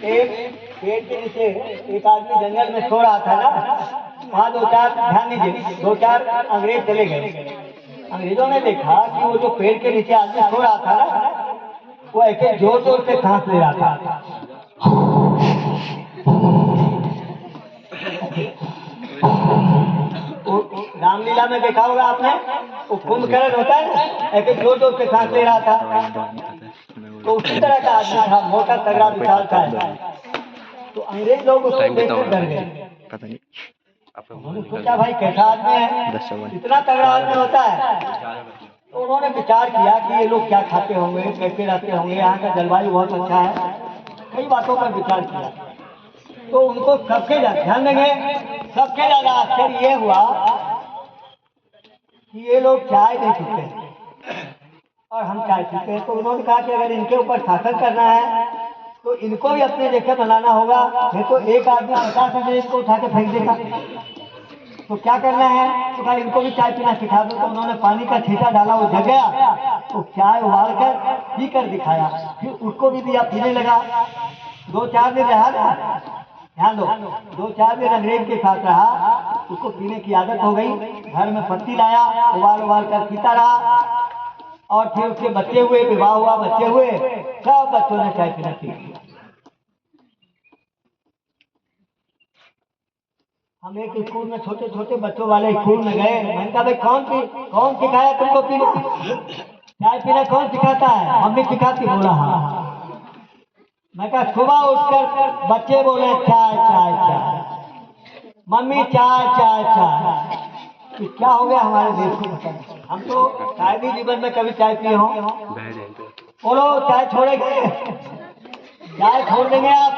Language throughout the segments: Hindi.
एक पेड़ के नीचे एक आदमी जंगल में सो रहा था ना, वहाँ दो चार, ध्यान दीजिए, दो चार अंग्रेज चले गए। अंग्रेजों ने देखा कि वो जो पेड़ के नीचे आदमी सो रहा था ना, वो ऐसे जोर जोर से सांस ले रहा था। रामलीला में देखा होगा आपने, वो कुंभकर्ण होता है ना, ऐसे जोर जोर से सांस ले रहा था। तो उसी तरह का आदमी था, मोटा तगड़ा विशाल था। तो अंग्रेज लोग उसको देखकर डर गए। उन्होंने सोचा भाई कैसा आदमी है, इतना तगड़ा आदमी होता है। तो उन्होंने विचार किया कि ये लोग क्या खाते होंगे, कैसे रहते होंगे, यहाँ का जलवायु बहुत अच्छा है, कई बातों पर विचार किया। तो उनको सबसे ज्यादा ध्यान देंगे, सबसे ज्यादा आश्चर्य ये हुआ कि ये लोग चाय नहीं पीते और हम चाय पीते हैं। तो उन्होंने कहा कि अगर इनके ऊपर शासन करना है तो इनको भी अपने जैसे बनाना होगा, नहीं तो एक आदमी 50 अंग्रेज को उठा के फेंक देगा। तो क्या करना है, तो कहा इनको भी चाय पीना सिखा दो। तो उन्होंने पानी का छींटा डाला, वो जग गया, तो चाय उबाल कर पी कर दिखाया, फिर उसको भी दिया, पीने लगा। 2-4 दिन रहा, ध्यान दो, 2-4 दिन अंग्रेज के साथ रहा, उसको पीने की आदत हो गई। घर में पत्ती लाया, उबाल उबाल कर पीता रहा, और फिर उसके बच्चे हुए, विवाह हुआ, बच्चे हुए, सब बच्चों ने चाय पीना सीख लिया। हम एक स्कूल में छोटे छोटे बच्चों वाले स्कूल में गए। मैंने कहा भाई कौन सिखाया तुमको पीना, चाय पीना कौन सिखाता है? मम्मी सिखाती। बोला हाँ। मैं कहा सुबह उठकर बच्चे बोले चाय चाय चाय, मम्मी चाय चाय चाय। तो क्या हो गया हमारे देश को पता नहीं। हम तो शायद ही जीवन में कभी चाय पिए हो। बोलो चाय छोड़ेंगे? चाय छोड़ देंगे आप?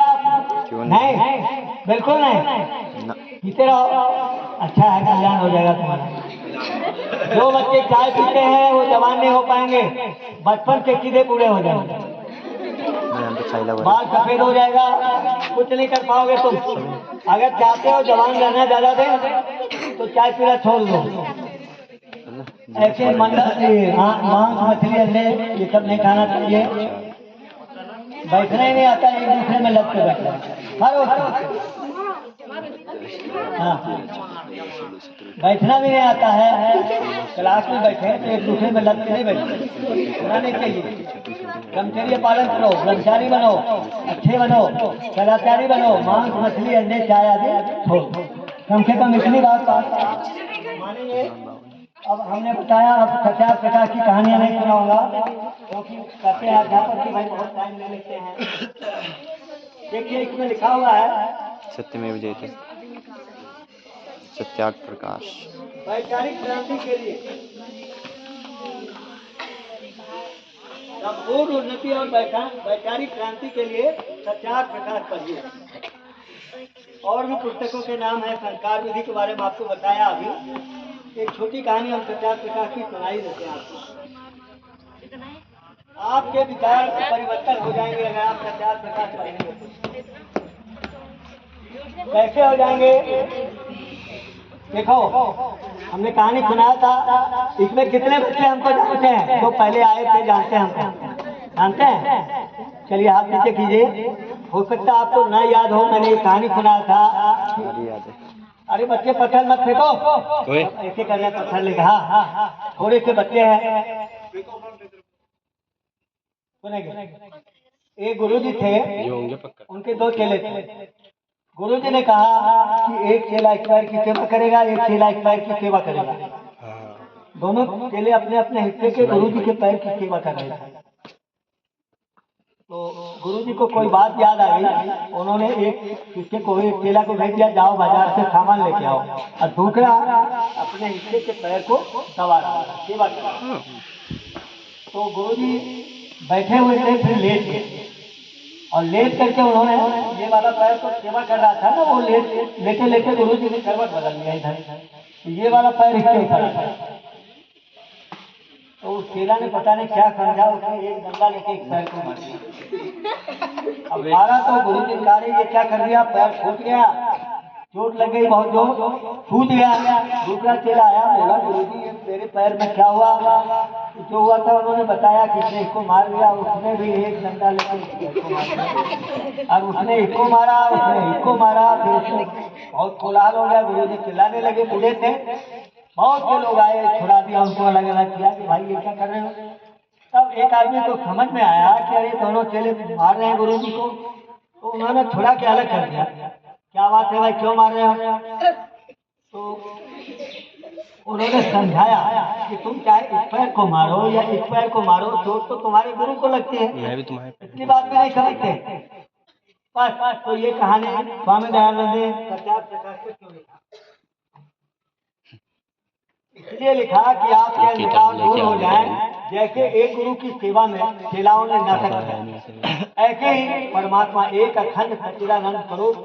नहीं, बिल्कुल नहीं, पीते रहो, अच्छा है, कल्याण हो जाएगा तुम्हारा। जो बच्चे चाय पीते हैं वो जवान नहीं हो पाएंगे, बचपन के कीड़े पूरे हो जाएंगे, बाल सफेद हो जाएगा, कुछ नहीं कर पाओगे तुम। अगर चाहते हो जवान रहना ज्यादा दिन तो चाय पीना छोड़ दो। ऐसे मांस मछली अंडे ये सब नहीं खाना चाहिए। बैठना ही नहीं आता, एक दूसरे में लग के बैठना। हाँ, बैठना भी नहीं आता है, क्लास में बैठे तो एक दूसरे में लग के नहीं बैठे, होना नहीं चाहिए। ब्रह्मचर्य पालन करो, ब्रह्मचारी बनो, अच्छे बनो, सदाचारी बनो, मांस मछली अंडे चाय आदि छोड़ो। कम से कम इतनी बात मानेंगे। अब हमने बताया, अब 50 प्रकार की कहानियां नहीं सुनाऊंगा, क्योंकि कहते हैं अध्यापक की भाई बहुत टाइम ले लेते हैं। देखिए इसमें लिखा हुआ है सत्यमेव जयते, सत्याग प्रकाश। वैचारिक क्रांति के लिए, संपूर्ण उन्नति और वैचारिक क्रांति के लिए सत्याग प्रकाश पढ़िए। और भी पुस्तकों के नाम है, संस्कार विधि के बारे में आपको बताया। अभी एक छोटी कहानी हम सत्याग प्रकाश की सुनाई देते हैं आपको। आपके विचार परिवर्तन हो जाएंगे अगर आप सत्याग प्रकाश पढ़ेंगे। कैसे हो जाएंगे? देखो, हमने कहानी सुनाया था, इसमें कितने बच्चे हमको जानते हैं? जो पहले आए थे जानते हैं हमको, जानते हैं? चलिए हाथ नीचे कीजिए। हो सकता है आपको ना याद हो, मैंने ये कहानी सुनाया था। अरे बच्चे पत्थर मत फेंको, ऐसे करना, पत्थर लेगा। हाँ, थोड़े से बच्चे हैं, सुनेंगे। एक गुरुजी थे, उनके 2 चेले थे। गुरुजी ने कहा कि एक चेला एक पैर की सेवा करेगा, एक चेला एक पैर की सेवा करेगा। दोनों चेले अपने अपने हिस्से के गुरुजी के पैर की सेवा कर रहे थे। तो गुरुजी को कोई बात याद आ गई, उन्होंने एक शिष्य को, एक चेला को भेज दिया, जाओ बाजार से सामान लेके आओ, और दूसरा अपने हिस्से के पैर को दबा रहा, सेवा कर रहा। तो गुरुजी बैठे हुए थे, फिर लेट गए, और लेट करके उन्होंने ये वाला पैर तो सेवा कर रहा था ना, वो लेटे लेटे गुरुजी ने करवट बदल लिया इधर, ये वाला पैर इसके ऊपर। तो उस चेला ने पता नहीं क्या समझा, उसने एक डंडा लेके एक पैर को मार दिया। अब मारा तो गुरुजी ने कहा ये क्या कर दिया, पैर फूट गया, चोट लग गई बहुत जोर, फूट गया। दूसरा चेला आया, बोला गुरुजी मेरे पैर में क्या हुआ? जो हुआ था उन्होंने बताया कि इसने इसको मार दिया, उसने भी एक डंडा लेके इसको मार दिया, और उसने इसको मारा, उसने इसको मारा, फिर उसने बहुत कोलाहल हो गया। गुरु जी चिल्लाने लगे, बूढ़े थे, बहुत से लोग आए, छुड़ा दिया उनको, अलग अलग किया कि भाई ये क्या कर रहे हो। तब एक आदमी को समझ में आया कि अरे दोनों चेले मार रहे हैं गुरु जी को, तो उन्होंने छुड़ा के अलग कर दिया। क्या बात है भाई, क्यों मार रहे हो? तो उन्होंने समझाया कि तुम चाहे इस पैर को मारो या इस पैर को मारो, चोट तो तुम्हारे गुरु को लगती है, मैं भी तुम्हारे इतनी बात भी नहीं समझते। बस तो ये कहानी स्वामी दयानंद ने प्रचार प्रकाश से क्यों लिखा? इसलिए लिखा कि आपके अंधकार दूर हो जाए। जैसे एक गुरु की सेवा में चेलाओं ने नाटक किया, ऐसे ही परमात्मा एक अखंड सच्चिदानंद स्वरूप,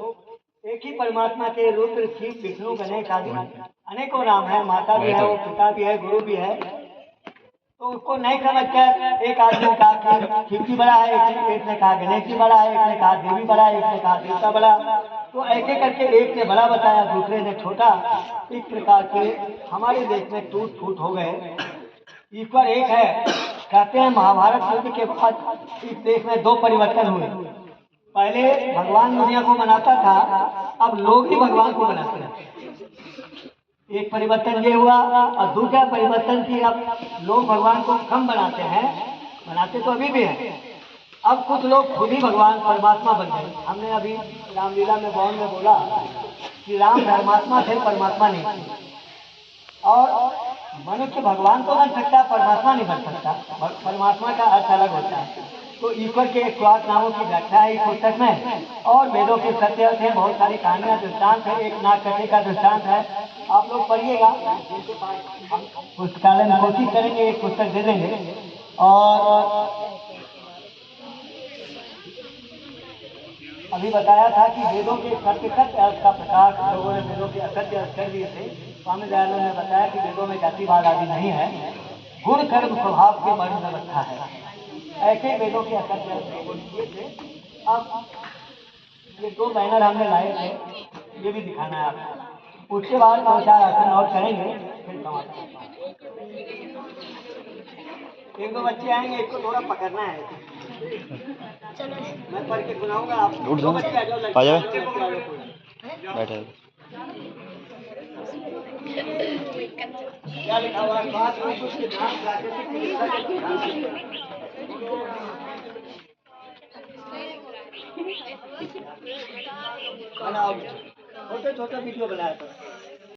एक ही परमात्मा के रुद्र शिव विष्णु गणेश आदि अनेकों नाम है, माता भी है, वो पिता भी है, गुरु भी है। तो उसको नहीं समझकर एक आदमी ने कहा कि शिव जी बड़ा है, एक ने कहा गणेश जी बड़ा है, एक ने कहा देवी बड़ा है, एक ने कहा देवता बड़ा। तो ऐसे करके एक ने बड़ा बताया, दूसरे ने छोटा। इस प्रकार से हमारे देश में टूट फूट हो गए। ईश्वर एक है। कहते हैं महाभारत युद्ध के बाद इस देश में दो परिवर्तन हुए। पहले भगवान दुनिया को बनाता था, अब लोग ही भगवान को बनाते हैं। एक परिवर्तन ये हुआ, और दूसरा परिवर्तन की अब लोग भगवान को कम बनाते हैं, बनाते तो अभी भी हैं। अब कुछ लोग खुद ही भगवान परमात्मा बन गए। हमने अभी रामलीला में बाउन में बोला कि राम धर्मात्मा थे, परमात्मा नहीं। और मनुष्य भगवान तो बन सकता है, परमात्मा नहीं बन सकता। परमात्मा का अर्थ अलग होता है। तो ईश्वर के 108 नामों की व्याख्या है इस पुस्तक में, और वेदों के सत्य थे, बहुत सारी कहानियां दृष्टांत है। एक नागकटे का दृष्टांत है, आप लोग पढ़िएगा। हम पुस्तकालय में कोशिश करेंगे, एक पुस्तक दे देंगे। और अभी बताया था कि वेदों के सत्य अर्थ का प्रकाश, लोगों ने वेदों के असत्य अर्थ कर दिए थे। स्वामी दयानंद ने बताया कि वेदों में जातिवाद आदि नहीं है, गुण कर्म स्वभाव के वर्ण व्यवस्था है। ऐसे वेदों के असत्य अर्थ लोगों ने किए थे। अब ये दो बैनर हमने लाए थे, ये भी दिखाना है आपको। उसके बाद 2-4 आसन और करेंगे, फिर समाप्त। एक दो बच्चे आएंगे, इसको थोड़ा पकड़ना है। मैं पढ़ के सुनाऊंगा, आप उठ जाओ, बच्चे आ जाओ, आ जाओ, बैठे। बैठे। क्या लिखा हुआ है? बात में कुछ सिद्धांत प्राकृतिक चिकित्सा के सिद्धांत। बनाओ, छोटे छोटे वीडियो बनाया था।